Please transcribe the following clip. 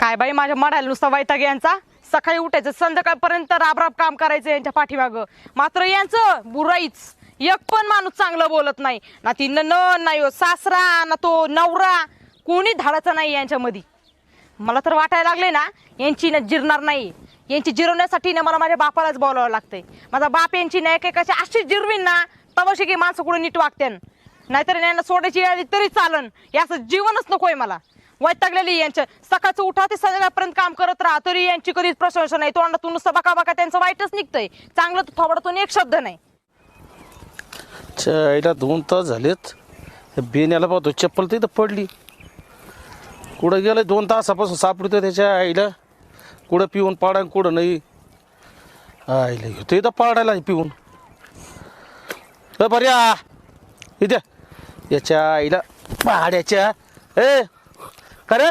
काय बाई माझ्या मडायला नुसता वैताग यांचा. सकाळी उठायचं संध्याकाळपर्यंत राबराब काम करायचं यांच्या पाठीमाग. मात्र यांचं बुराईच. एक पण माणूस चांगलं बोलत नाही ना. ती नाही हो सासरा ना तो नवरा, कोणी धाडाचा नाही यांच्यामध्ये. मला तर वाटायला लागले ना यांची ना जिरणार नाही. यांची जिरवण्यासाठी ना मला माझ्या बापालाच बोलावं लागतंय. माझा बाप यांची नाही काय कशी अशी जिरवीन ना तवशी की माणसं कुठे नीट वागत्यान. नाहीतर यांना सोडायची आली तरी चालन. याचं जीवनच नकोय मला. वैतागलेली यांच्या. सकाळचं उठा ते संध्याकाळपर्यंत काम करत राहा तरी यांची कधीच प्रशंसा नाही. तोंडातून नुसतं बका बका त्यांचं वाईटच निघतंय. चांगलं तर थोबडातून एक शब्द नाही. आईला 2 तास झालेत. बेण्याला पाहतो चप्पल तिथं पडली. कुठं गेलं 2 तासापासून सापडतो त्याच्या आईला. कुठं पिऊन पाडा कुठं नाही. आईला घेतो इथं पाडायला पिऊन. बऱ्या इथे याच्या आईला पाड्याच्या. ए खरे